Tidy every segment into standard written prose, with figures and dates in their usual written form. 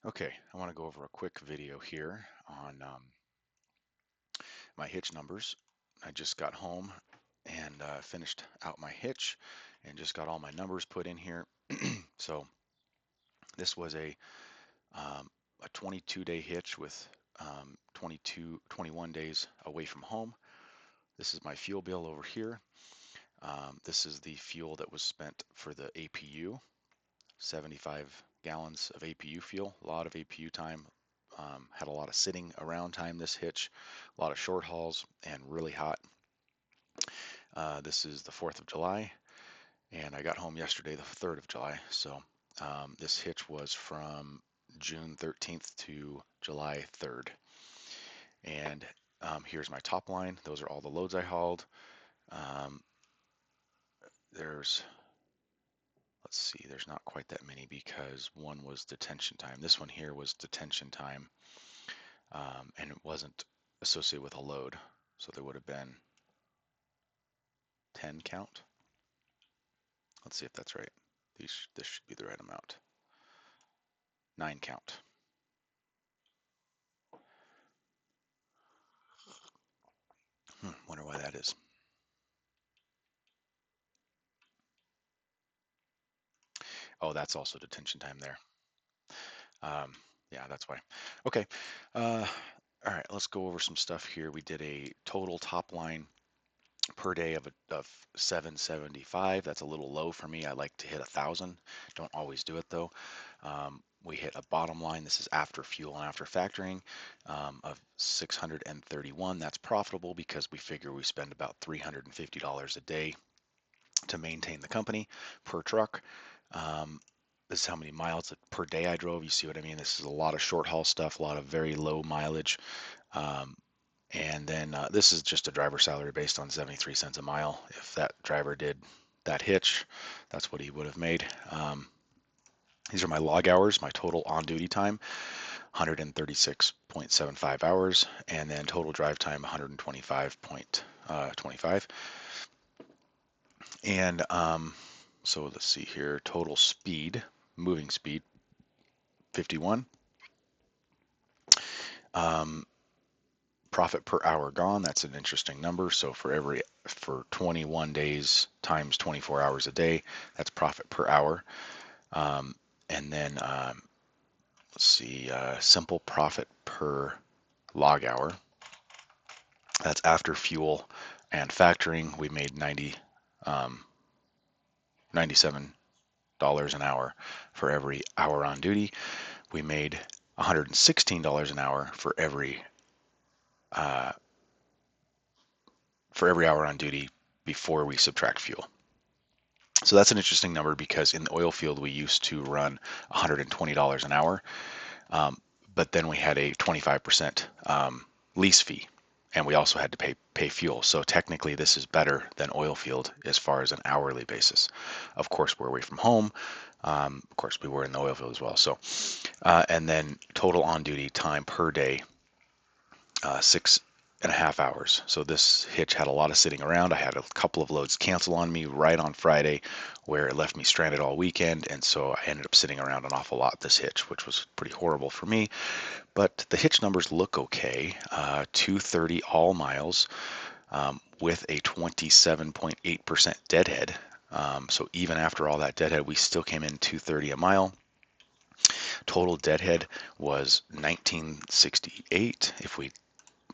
Okay, I want to go over a quick video here on my hitch numbers. I just got home and finished out my hitch and just got all my numbers put in here. So this was um, a 22-day hitch with 21 days away from home. This is my fuel bill over here. This is the fuel that was spent for the APU, 75 gallons of APU fuel, a lot of APU time. Had a lot of sitting around time this hitch, a lot of short hauls, and really hot. This is the 4th of July, and I got home yesterday, the 3rd of July. So this hitch was from June 13th to July 3rd. And here's my top line. Those are all the loads I hauled. Um, there's Let's see, there's not quite that many because one was detention time. This one here was detention time, and it wasn't associated with a load. So there would have been 10 count. Let's see if that's right. This should be the right amount. 9 count. Wonder why that is. Oh, that's also detention time there. Yeah, that's why. Okay. All right, let's go over some stuff here. We did a total top line per day of 775. That's a little low for me. I like to hit 1,000. Don't always do it though. We hit a bottom line. This is after fuel and after factoring of 631. That's profitable because we figure we spend about $350 a day to maintain the company per truck. This is how many miles per day I drove. You see what I mean? This is a lot of short haul stuff, a lot of very low mileage. Um, and then this is just a driver salary based on 73 cents a mile. If that driver did that hitch, that's what he would have made. These are my log hours, my total on duty time, 136.75 hours, and then total drive time, 125.25. And so let's see here, total speed, moving speed, 51. Profit per hour gone, that's an interesting number. So for 21 days times 24 hours a day, that's profit per hour. And then let's see, simple profit per log hour. That's after fuel and factoring. We made $97 an hour for every hour on duty. We made $116 an hour for every hour on duty before we subtract fuel. So that's an interesting number because in the oil field we used to run $120 an hour, but then we had a 25% lease fee, and we also had to pay fuel. So technically this is better than oil field as far as an hourly basis. Of course, we're away from home. Of course, we were in the oil field as well. So, and then total on duty time per day, 6.5 hours. So this hitch had a lot of sitting around. I had a couple of loads cancel on me right on Friday where it left me stranded all weekend. And so I ended up sitting around an awful lot this hitch, which was pretty horrible for me. But the hitch numbers look okay. 230 all miles with a 27.8% deadhead. So even after all that deadhead, we still came in 230 a mile. Total deadhead was 1968. If we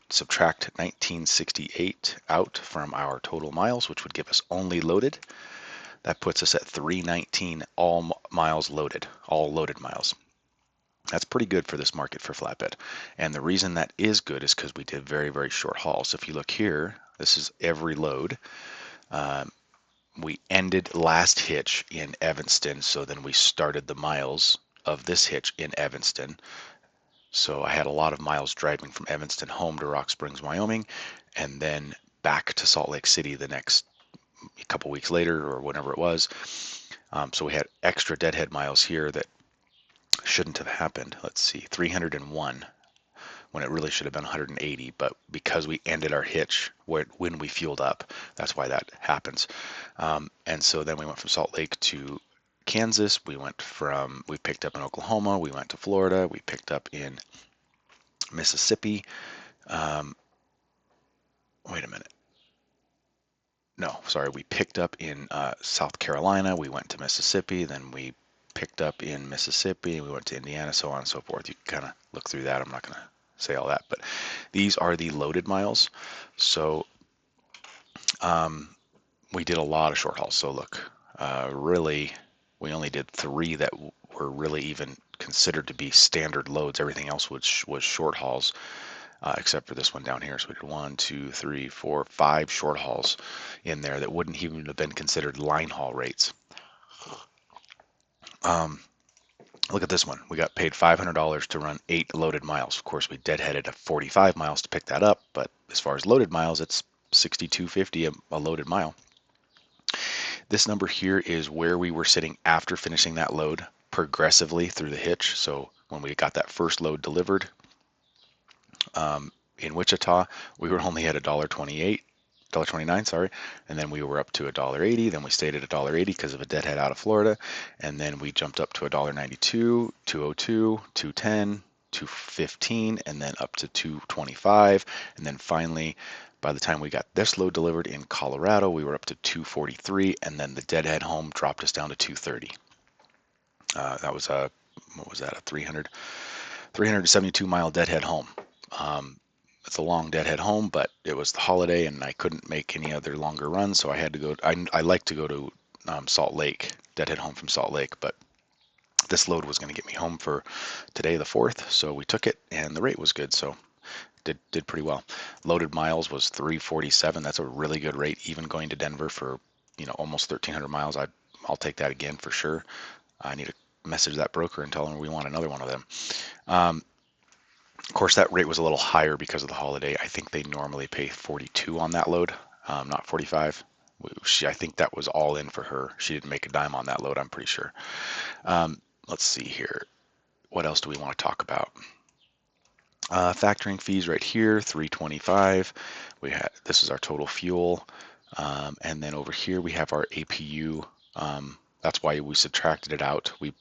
subtract 1968 out from our total miles, which would give us only loaded, that puts us at 319 all miles loaded, all loaded miles. That's pretty good for this market for flatbed. And the reason that is good is because we did very, very short hauls. So if you look here, this is every load. We ended last hitch in Evanston, so then we started the miles of this hitch in Evanston. So I had a lot of miles driving from Evanston home to Rock Springs, Wyoming, and then back to Salt Lake City the next couple weeks later or whenever it was. So we had extra deadhead miles here that shouldn't have happened. Let's see, 301 when it really should have been 180, but because we ended our hitch when we fueled up, that's why that happens. And so then we went from Salt Lake to Kansas, we picked up in Oklahoma, we went to Florida, we picked up in Mississippi. Um, wait a minute. No, sorry, we picked up in South Carolina, we went to Mississippi, then we picked up in Mississippi, we went to Indiana, so on and so forth. You can kind of look through that. I'm not going to say all that, but these are the loaded miles. So we did a lot of short hauls. So look, really, we only did 3 that were really even considered to be standard loads. Everything else was short hauls, except for this one down here. So we did 1, 2, 3, 4, 5 short hauls in there that wouldn't even have been considered line haul rates. Look at this one. We got paid $500 to run 8 loaded miles. Of course, we deadheaded at 45 miles to pick that up, but as far as loaded miles, it's 62.50 a loaded mile. This number here is where we were sitting after finishing that load progressively through the hitch. So when we got that first load delivered in Wichita, we were only at $1.29, sorry, and then we were up to $1.80. Then we stayed at $1.80 because of a deadhead out of Florida, and then we jumped up to $1.92, $2.02, $2.10, $2.15, and then up to $2.25, and then finally, by the time we got this load delivered in Colorado, we were up to $2.43, and then the deadhead home dropped us down to $2.30. That was a what was that? A 372 mile deadhead home. It's a long deadhead home, but it was the holiday and I couldn't make any other longer runs, so I had to go. I like to go to Salt Lake, deadhead home from Salt Lake, but this load was going to get me home for today, the 4th, so we took it, and the rate was good, so did pretty well. Loaded miles was 347. That's a really good rate, even going to Denver for almost 1,300 miles. I'll take that again for sure. I need to message that broker and tell them we want another one of them. Of course, that rate was a little higher because of the holiday. I think they normally pay 42 on that load, not 45. I think that was all in for her. She didn't make a dime on that load, I'm pretty sure. Let's see here. What else do we want to talk about? Factoring fees right here, $325. This is our total fuel, and then over here we have our APU. That's why we subtracted it out. We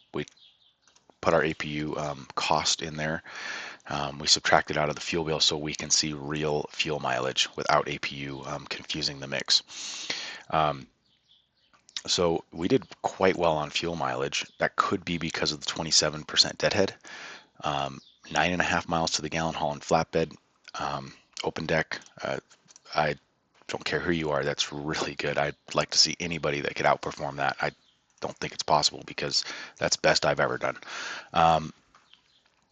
put our APU cost in there. We subtracted out of the fuel bill so we can see real fuel mileage without APU confusing the mix. So we did quite well on fuel mileage. That could be because of the 27% deadhead. 9.5 miles to the gallon haul and flatbed, open deck. I don't care who you are, that's really good. I'd like to see anybody that could outperform that. I don't think it's possible because that's best I've ever done.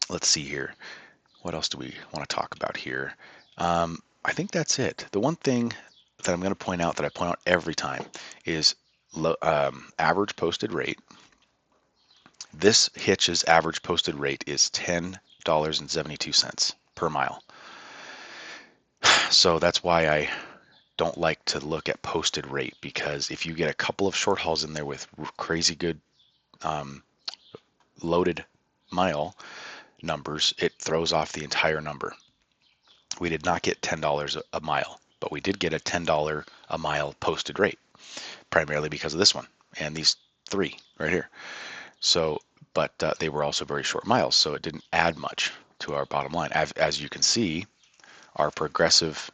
Let's see here. What else do we want to talk about here? I think that's it. The one thing that I'm going to point out that I point out every time is average posted rate. This hitch's average posted rate is $10.72 per mile. So that's why I don't like to look at posted rate, because if you get a couple of short hauls in there with crazy good loaded mile numbers, it throws off the entire number. We did not get $10 a mile, but we did get a $10 a mile posted rate, primarily because of this one and these 3 right here. So, but they were also very short miles, so it didn't add much to our bottom line. As you can see, our progressive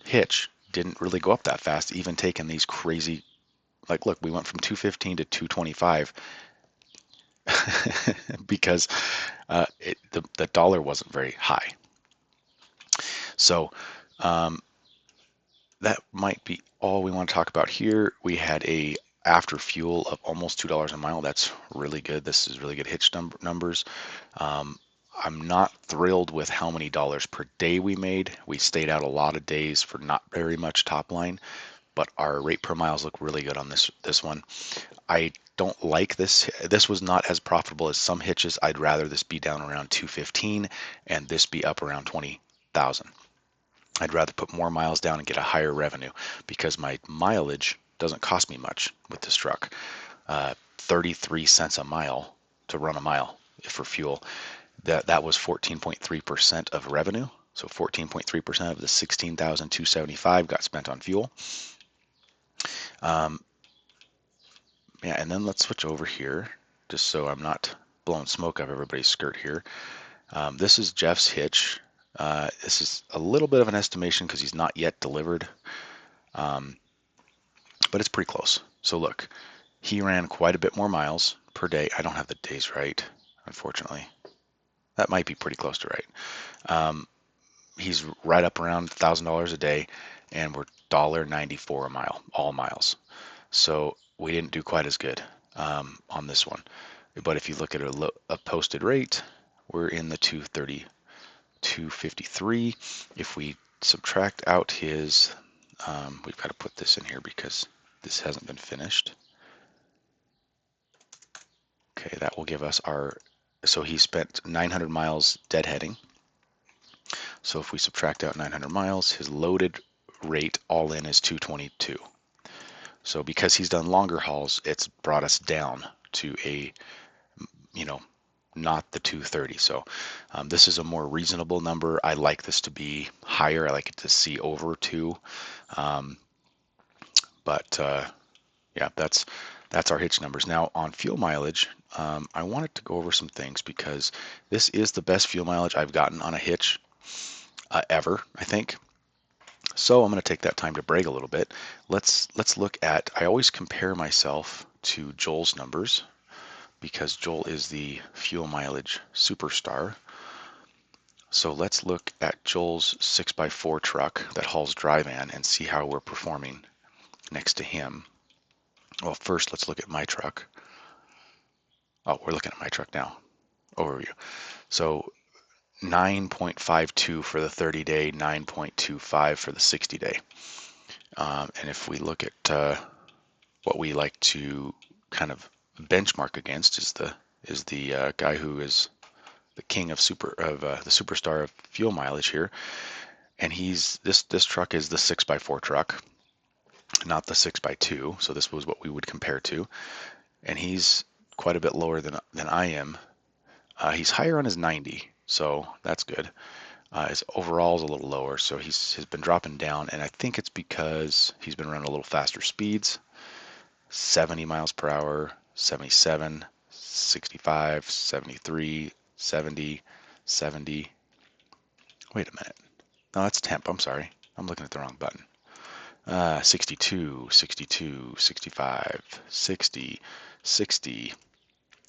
hitch didn't really go up that fast, even taking these crazy, like, look, we went from 215 to 225 because the dollar wasn't very high. So that might be all we want to talk about here. We had a after fuel of almost $2 a mile. That's really good. This is really good hitch numbers. I'm not thrilled with how many dollars per day we made. We stayed out a lot of days for not very much top line, but our rate per miles look really good on this one. I don't like this. This was not as profitable as some hitches. I'd rather this be down around 215 and this be up around 20,000. I'd rather put more miles down and get a higher revenue, because my mileage doesn't cost me much with this truck. 33 cents a mile to run a mile for fuel. That was 14.3% of revenue. So 14.3% of the 16,275 got spent on fuel. Yeah, and then let's switch over here, just so I'm not blowing smoke up everybody's skirt here. This is Jeff's hitch. This is a little bit of an estimation because he's not yet delivered, but it's pretty close. So look, he ran quite a bit more miles per day. I don't have the days right, unfortunately. That might be pretty close to right. He's right up around $1,000 a day, and we're $1.94 a mile, all miles. So we didn't do quite as good on this one. But if you look at a posted rate, we're in the 230, 253. If we subtract out his, we've got to put this in here because this hasn't been finished. Okay, that will give us our, so he spent 900 miles deadheading. So if we subtract out 900 miles, his loaded rate all in is 222. So because he's done longer hauls, it's brought us down to a, not the 230. So this is a more reasonable number. I like this to be higher. I like it to see over 2. But yeah, that's our hitch numbers. Now on fuel mileage, I wanted to go over some things because this is the best fuel mileage I've gotten on a hitch ever, I think. So I'm going to take that time to brag a little bit. Let's look at, I always compare myself to Joel's numbers because Joel is the fuel mileage superstar. So let's look at Joel's 6x4 truck that hauls dry van and see how we're performing next to him. Well, first let's look at my truck. Oh, we're looking at my truck now. Overview. So 9.52 for the 30 day, 9.25 for the 60 day. And if we look at what we like to kind of benchmark against is the guy who is the king of the superstar of fuel mileage here, and this truck is the 6x4 truck, not the 6x2. So this was what we would compare to, and he's quite a bit lower than I am. He's higher on his 90, so that's good. His overall is a little lower, so he's been dropping down, and I think it's because he's been running a little faster speeds. 70 miles per hour, 77, 65, 73, 70, 70. Wait a minute. No, that's temp. I'm sorry. I'm looking at the wrong button. 62, 62, 65, 60, 60,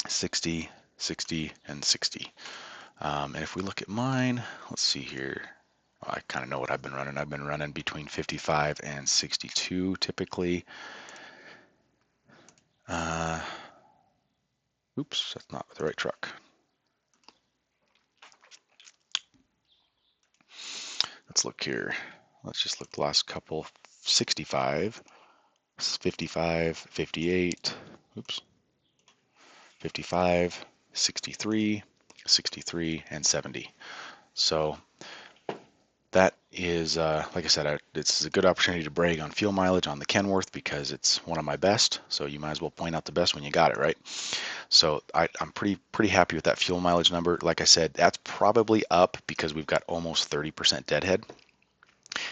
60, 60, and 60. And if we look at mine, let's see here. Well, I kind of know what I've been running. I've been running between 55 and 62 typically. Oops, that's not the right truck. Let's look here. Let's just look the last couple. 65, 55, 58, oops, 55, 63, 63, and 70. So that is, like I said, it's a good opportunity to brag on fuel mileage on the Kenworth because it's one of my best. So you might as well point out the best when you got it, right? So I'm pretty happy with that fuel mileage number. Like I said, that's probably up because we've got almost 30% deadhead.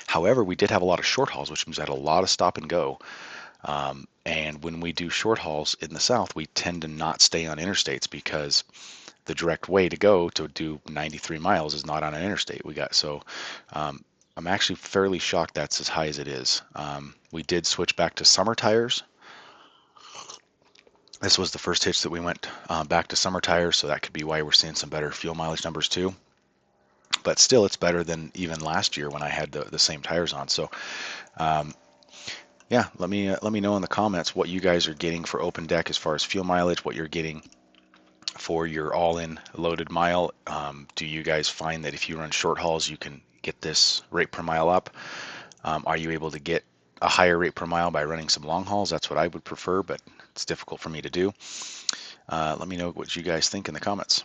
However, we did have a lot of short hauls, which means I had a lot of stop and go. And when we do short hauls in the South, we tend to not stay on interstates because the direct way to go to do 93 miles is not on an interstate. I'm actually fairly shocked that's as high as it is. We did switch back to summer tires. This was the first hitch that we went back to summer tires, so that could be why we're seeing some better fuel mileage numbers too. But still, it's better than even last year when I had the same tires on. So, yeah, let me know in the comments what you guys are getting for open deck as far as fuel mileage, what you're getting for your all-in loaded mile. Do you guys find that if you run short hauls, you can get this rate per mile up? Are you able to get a higher rate per mile by running some long hauls? That's what I would prefer, but it's difficult for me to do. Let me know what you guys think in the comments.